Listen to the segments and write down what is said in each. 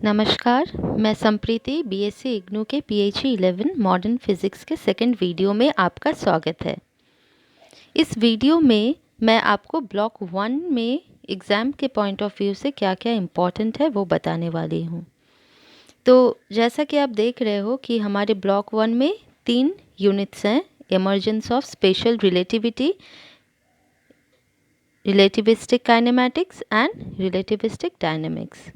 नमस्कार, मैं संप्रीति बीएससी इग्नू के पीएचई 11 मॉडर्न फिज़िक्स के सेकंड वीडियो में आपका स्वागत है। इस वीडियो में मैं आपको ब्लॉक 1 में एग्ज़ाम के पॉइंट ऑफ व्यू से क्या क्या इम्पॉर्टेंट है वो बताने वाली हूँ। तो जैसा कि आप देख रहे हो कि हमारे ब्लॉक 1 में 3 यूनिट्स हैं, emergence of special relativity, relativistic kinematics and relativistic dynamics.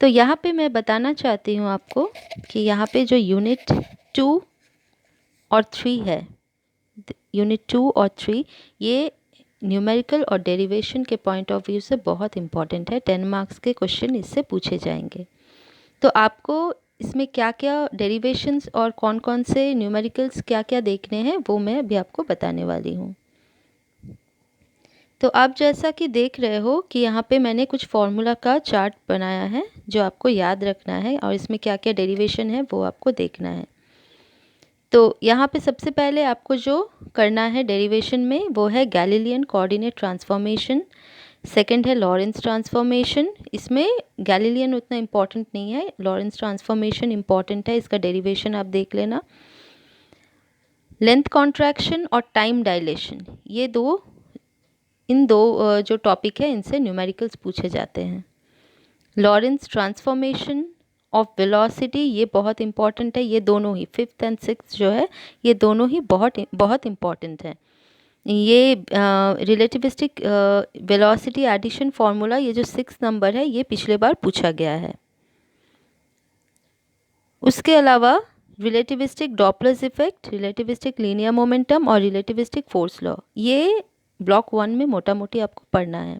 तो यहाँ पे मैं बताना चाहती हूँ आपको कि यहाँ पे जो यूनिट 2 और 3 है, यूनिट 2 और 3 ये न्यूमेरिकल और डेरिवेशन के पॉइंट ऑफ व्यू से बहुत इंपॉर्टेंट है। 10 मार्क्स के क्वेश्चन इससे पूछे जाएंगे। तो आपको इसमें क्या क्या डेरिवेशंस और कौन कौन से न्यूमेरिकल्स क्या क्या देखने हैं वो मैं अभी आपको बताने वाली हूँ। तो आप जैसा कि देख रहे हो कि यहाँ पे मैंने कुछ फार्मूला का चार्ट बनाया है जो आपको याद रखना है और इसमें क्या क्या डेरिवेशन है वो आपको देखना है। तो यहाँ पे सबसे पहले आपको जो करना है डेरिवेशन में वो है गैलीलियन कोऑर्डिनेट ट्रांसफॉर्मेशन, सेकंड है लॉरेंस ट्रांसफॉर्मेशन। इसमें गैलीलियन उतना इम्पॉर्टेंट नहीं है, लॉरेंस ट्रांसफॉर्मेशन इम्पॉर्टेंट है, इसका डेरिवेशन आप देख लेना। लेंथ कॉन्ट्रैक्शन और टाइम डायलेशन, ये इन दो जो टॉपिक है इनसे न्यूमेरिकल्स पूछे जाते हैं। लॉरेंस ट्रांसफॉर्मेशन ऑफ वेलोसिटी ये बहुत इंपॉर्टेंट है, ये दोनों ही 5th एंड 6th जो है ये दोनों ही बहुत इंपॉर्टेंट है। ये रिलेटिविस्टिक वेलोसिटी एडिशन फार्मूला, ये जो 6 नंबर है ये पिछले बार पूछा गया है। उसके अलावा relativistic Doppler's effect, relativistic linear momentum और रिलेटिविस्टिक फोर्स लॉ, ये ब्लॉक 1 में मोटा मोटी आपको पढ़ना है।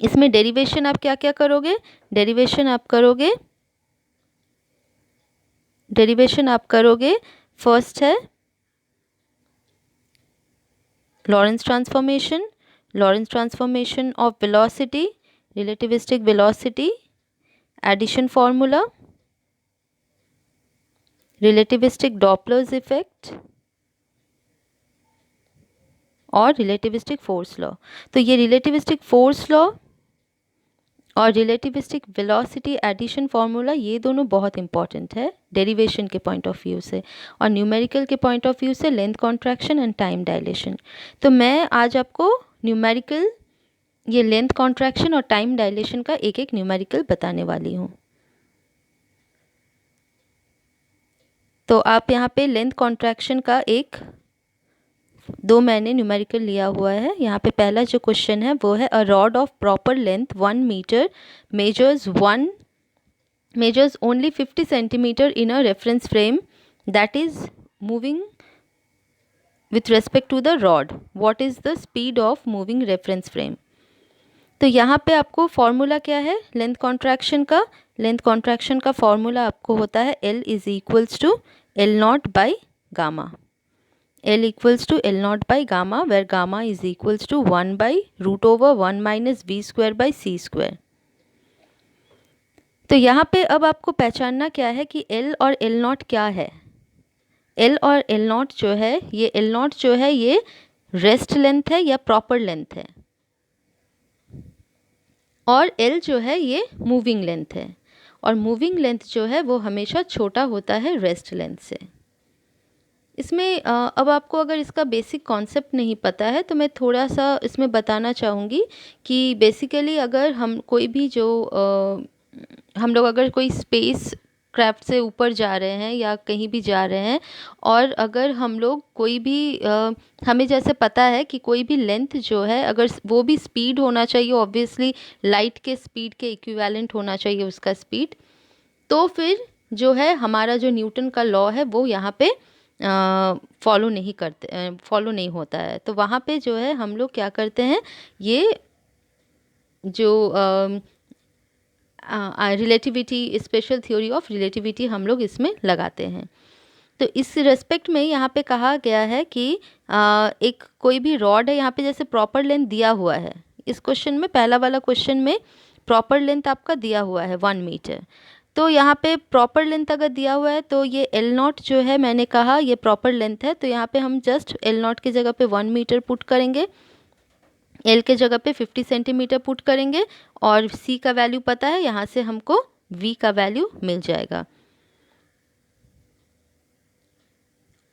इसमें डेरिवेशन आप क्या क्या करोगे? डेरिवेशन आप करोगे फर्स्ट है Lorentz transformation of velocity, relativistic velocity, addition formula, relativistic Doppler's effect और रिलेटिविस्टिक फोर्स लॉ। तो ये रिलेटिविस्टिक फोर्स लॉ और रिलेटिविस्टिक वेलोसिटी एडिशन फार्मूला ये दोनों बहुत इंपॉर्टेंट है डेरिवेशन के पॉइंट ऑफ व्यू से, और न्यूमेरिकल के पॉइंट ऑफ व्यू से length contraction and time dilation. तो मैं आज आपको न्यूमेरिकल, ये लेंथ कॉन्ट्रैक्शन और टाइम डायलेशन का एक एक न्यूमेरिकल बताने वाली हूँ। तो आप यहाँ पे लेंथ कॉन्ट्रैक्शन का दो मैंने न्यूमेरिकल लिया हुआ है। यहाँ पे पहला जो क्वेश्चन है वो है a rod of proper length 1 metre measures only 50 centimeter in a reference frame that is moving with respect to the rod. What is the speed of moving reference frame? तो यहाँ पे आपको फॉर्मूला क्या है length contraction का? Length contraction का formula आपको होता है L is equals to L not by gamma. L equals to L naught by gamma, where gamma is equals to 1 by root over 1 minus v square by c square. तो यहाँ पे अब आपको पहचानना क्या है कि L और L नॉट क्या है। L और L नॉट जो है ये रेस्ट लेंथ है या प्रॉपर लेंथ है, और L जो है ये मूविंग लेंथ है, और मूविंग लेंथ जो है वो हमेशा छोटा होता है रेस्ट लेंथ से। इसमें अब आपको अगर इसका बेसिक कॉन्सेप्ट नहीं पता है तो मैं थोड़ा सा इसमें बताना चाहूँगी कि बेसिकली अगर हम कोई भी हम लोग अगर कोई स्पेस क्राफ्ट से ऊपर जा रहे हैं या कहीं भी जा रहे हैं, और अगर हम लोग कोई भी हमें जैसे पता है कि कोई भी लेंथ जो है अगर वो भी स्पीड होना चाहिए, ऑब्वियसली लाइट के स्पीड के इक्विवेलेंट होना चाहिए उसका स्पीड, तो फिर जो है हमारा जो न्यूटन का लॉ है वो यहाँ पे फॉलो नहीं होता है। तो वहाँ पे जो है हम लोग क्या करते हैं, ये जो relativity, special theory of relativity हम लोग इसमें लगाते हैं। तो इस रेस्पेक्ट में यहाँ पे कहा गया है कि एक कोई भी रॉड है, यहाँ पे जैसे प्रॉपर लेंथ दिया हुआ है, इस क्वेश्चन में पहला वाला क्वेश्चन में प्रॉपर लेंथ आपका दिया हुआ है 1 मीटर। तो यहाँ पे प्रॉपर लेंथ अगर दिया हुआ है तो ये एल नॉट जो है मैंने कहा ये प्रॉपर लेंथ है, तो यहाँ पे हम जस्ट एल नॉट की जगह पे 1 मीटर पुट करेंगे, एल के जगह पे 50 सेंटीमीटर पुट करेंगे, और सी का वैल्यू पता है, यहाँ से हमको v का वैल्यू मिल जाएगा।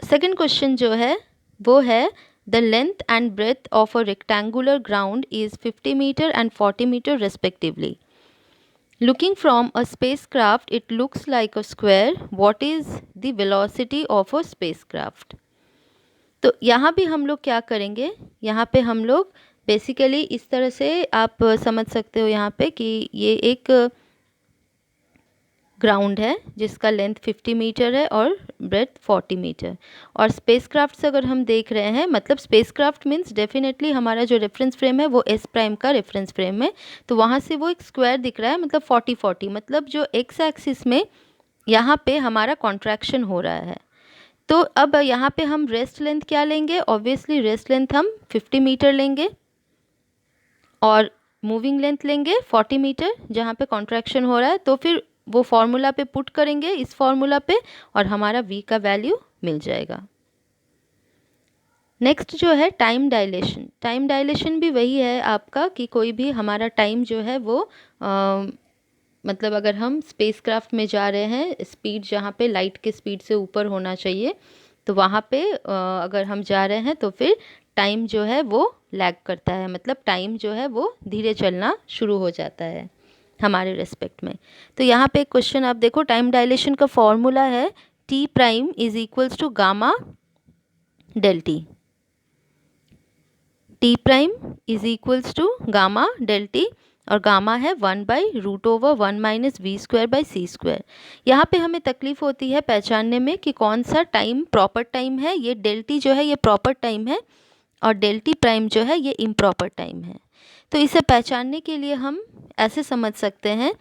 सेकंड क्वेश्चन जो है वो है the length and breadth of a rectangular ground is 50 metre and 40 metre respectively. Looking from a spacecraft it looks like a square, what is the velocity of a spacecraft. तो यहाँ भी हम लोग क्या करेंगे, यहाँ पे हम लोग बेसिकली इस तरह से आप समझ सकते हो यहाँ पे कि ये एक ग्राउंड है जिसका लेंथ 50 मीटर है और ब्रेथ 40 मीटर। और स्पेसक्राफ्ट से अगर हम देख रहे हैं, मतलब स्पेसक्राफ्ट मीन्स डेफिनेटली हमारा जो रेफरेंस फ्रेम है वो एस प्राइम का रेफरेंस फ्रेम है, तो वहाँ से वो एक स्क्वायर दिख रहा है, मतलब 40-40, मतलब जो एक्स एक्सिस में यहाँ पे हमारा कॉन्ट्रैक्शन हो रहा है। तो अब यहाँ पे हम रेस्ट लेंथ क्या लेंगे, ऑब्वियसली रेस्ट लेंथ हम 50 मीटर लेंगे और मूविंग लेंथ लेंगे 40 मीटर जहाँ पे कॉन्ट्रैक्शन हो रहा है। तो फिर वो फॉर्मूला पे पुट करेंगे, इस फॉर्मूला पे, और हमारा v का वैल्यू मिल जाएगा। नेक्स्ट जो है टाइम डायलेशन। टाइम डायलेशन भी वही है आपका कि कोई भी हमारा टाइम जो है वो मतलब अगर हम स्पेसक्राफ्ट में जा रहे हैं, स्पीड जहाँ पे लाइट के स्पीड से ऊपर होना चाहिए, तो वहाँ पे अगर हम जा रहे हैं तो फिर टाइम जो है वो लैग करता है, मतलब टाइम जो है वो धीरे चलना शुरू हो जाता है हमारे रेस्पेक्ट में। तो यहाँ पे एक क्वेश्चन आप देखो, टाइम डायलेशन का फॉर्मूला है t prime is equals to gamma del t. t prime is equals to gamma del t और गामा है 1/√1 minus v square by c square. यहाँ पे हमें तकलीफ होती है पहचानने में कि कौन सा टाइम प्रॉपर टाइम है। ये डेल टी जो है ये प्रॉपर टाइम है और डेल टी प्राइम जो है ये इम्प्रॉपर टाइम है। तो इसे पहचानने के लिए हम ऐसे समझ सकते हैं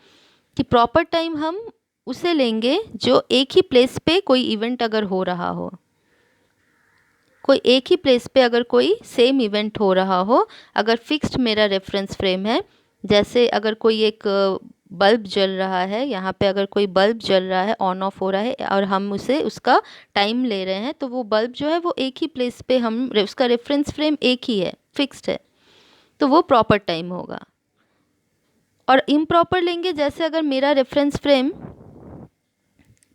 कि प्रॉपर टाइम हम उसे लेंगे जो एक ही प्लेस पे कोई इवेंट अगर हो रहा हो, कोई एक ही प्लेस पे अगर कोई सेम इवेंट हो रहा हो, अगर फिक्स्ड मेरा रेफरेंस फ्रेम है, जैसे अगर कोई एक बल्ब जल रहा है, यहाँ पे अगर कोई बल्ब जल रहा है, ऑन ऑफ हो रहा है और हम उसे उसका टाइम ले रहे हैं, तो वो बल्ब जो है वो एक ही प्लेस पे, हम उसका रेफरेंस फ्रेम एक ही है, फिक्स्ड है, तो वो प्रॉपर टाइम होगा। और इम्प्रॉपर लेंगे, जैसे अगर मेरा रेफरेंस फ्रेम,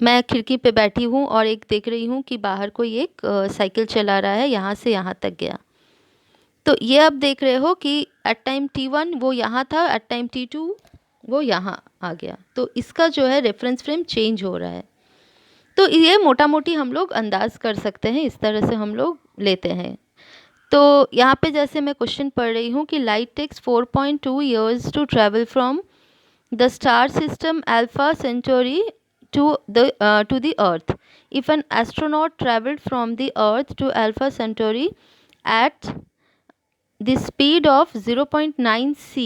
मैं खिड़की पे बैठी हूँ और एक देख रही हूँ कि बाहर कोई एक साइकिल चला रहा है, यहाँ से यहाँ तक गया, तो ये आप देख रहे हो कि एट टाइम t1 वो यहाँ था, एट टाइम t2 वो यहाँ आ गया, तो इसका जो है रेफरेंस फ्रेम चेंज हो रहा है। तो ये मोटा मोटी हम लोग अंदाज कर सकते हैं, इस तरह से हम लोग लेते हैं। तो यहाँ पे जैसे मैं क्वेश्चन पढ़ रही हूँ कि light takes 4.2 years to travel from the star system Alpha Centauri to the earth. If an astronaut traveled from the earth to Alpha Centauri at the speed of 0.9 c,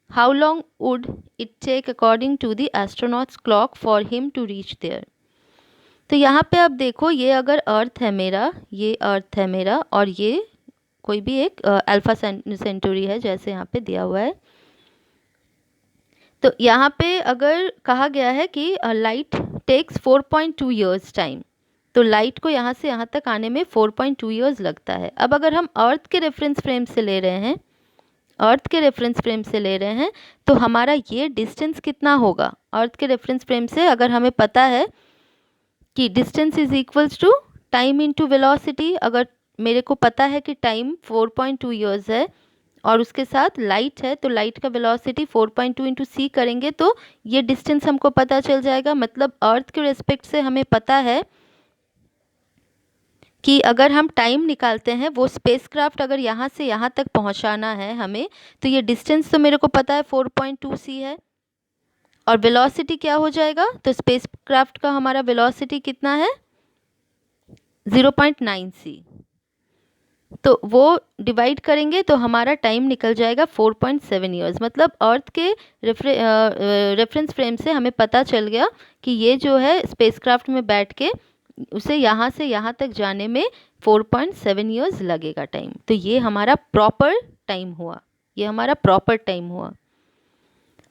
how long would it take according to the astronaut's clock for him to reach there? तो यहाँ पे आप देखो, ये अगर अर्थ है मेरा, ये अर्थ है मेरा और ये कोई भी एक अल्फा सेंचुरी है जैसे यहाँ पे दिया हुआ है। तो यहाँ पे अगर कहा गया है कि लाइट टेक्स 4.2 years टाइम, तो लाइट को यहाँ से यहाँ तक आने में 4.2 years लगता है। अब अगर हम अर्थ के रेफरेंस फ्रेम से ले रहे हैं, अर्थ के रेफरेंस फ्रेम से ले रहे हैं, तो हमारा ये डिस्टेंस कितना होगा अर्थ के रेफरेंस फ्रेम से, अगर हमें पता है कि distance is equals to time into velocity, अगर मेरे को पता है कि टाइम 4.2 years है और उसके साथ लाइट है, तो लाइट का वेलोसिटी 4.2 इंटू सी करेंगे तो ये डिस्टेंस हमको पता चल जाएगा। मतलब अर्थ के रेस्पेक्ट से हमें पता है कि अगर हम टाइम निकालते हैं, वो स्पेसक्राफ्ट अगर यहाँ से यहाँ तक पहुँचाना है हमें, तो ये डिस्टेंस तो मेरे को पता है 4.2 सी है, और वेलोसिटी क्या हो जाएगा, तो स्पेसक्राफ्ट का हमारा वेलोसिटी कितना है 0.9 सी, तो वो डिवाइड करेंगे तो हमारा टाइम निकल जाएगा 4.7 years। मतलब अर्थ के रेफरेंस फ्रेम से हमें पता चल गया कि ये जो है स्पेसक्राफ्ट में बैठ के उसे यहाँ से यहाँ तक जाने में 4.7 years लगेगा टाइम। तो ये हमारा प्रॉपर टाइम हुआ, ये हमारा प्रॉपर टाइम हुआ।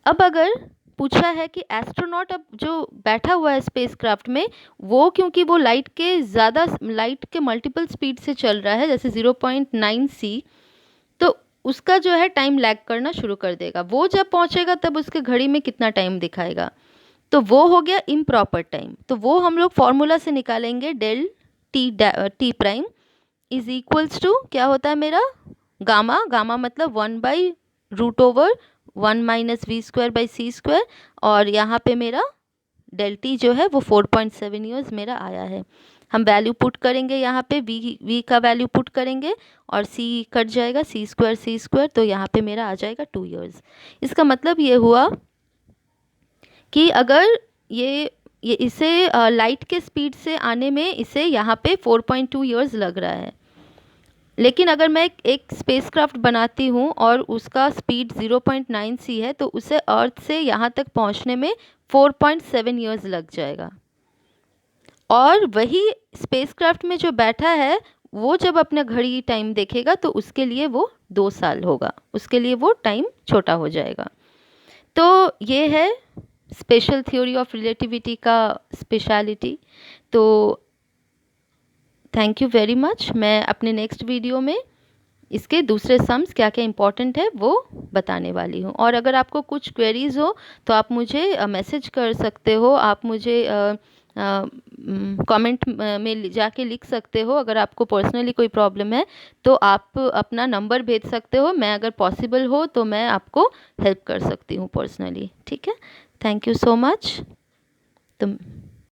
अब अगर पूछा है कि एस्ट्रोनॉट अब जो बैठा हुआ है स्पेसक्राफ्ट में, वो क्योंकि वो लाइट के मल्टीपल स्पीड से चल रहा है, जैसे 0.9 सी, तो उसका जो है टाइम लैग करना शुरू कर देगा। वो जब पहुंचेगा तब उसके घड़ी में कितना टाइम दिखाएगा, तो वो हो गया इम्प्रॉपर टाइम। तो वो हम लोग फॉर्मूला से निकालेंगे, del t prime is equals to क्या होता है मेरा, गामा, गामा मतलब 1/√1 minus v square by c square, और यहाँ पे मेरा डेल टी जो है वो 4.7 ईयर्स मेरा आया है। हम वैल्यू पुट करेंगे यहाँ पे, वी का वैल्यू पुट करेंगे और सी कट जाएगा, सी स्क्वायर, तो यहाँ पे मेरा आ जाएगा 2 ईयर्स। इसका मतलब ये हुआ कि अगर ये इसे लाइट के स्पीड से आने में इसे यहाँ पे 4.2 ईयर्स लग रहा है, लेकिन अगर मैं एक स्पेसक्राफ्ट बनाती हूँ और उसका स्पीड 0.9 सी है, तो उसे अर्थ से यहाँ तक पहुँचने में 4.7 ईयर्स लग जाएगा। और वही स्पेसक्राफ्ट में जो बैठा है वो जब अपना घड़ी टाइम देखेगा तो उसके लिए वो 2 साल होगा, उसके लिए वो टाइम छोटा हो जाएगा। तो ये है स्पेशल थ्योरी ऑफ रिलेटिविटी का स्पेशलिटी। तो थैंक यू वेरी मच। मैं अपने नेक्स्ट वीडियो में इसके दूसरे सम्स क्या क्या इम्पोर्टेंट है वो बताने वाली हूँ। और अगर आपको कुछ क्वेरीज़ हो तो आप मुझे मैसेज कर सकते हो, आप मुझे कमेंट में जाके लिख सकते हो। अगर आपको पर्सनली कोई प्रॉब्लम है तो आप अपना नंबर भेज सकते हो, मैं अगर पॉसिबल हो तो मैं आपको हेल्प कर सकती हूँ पर्सनली। ठीक है, थैंक यू सो मच। तुम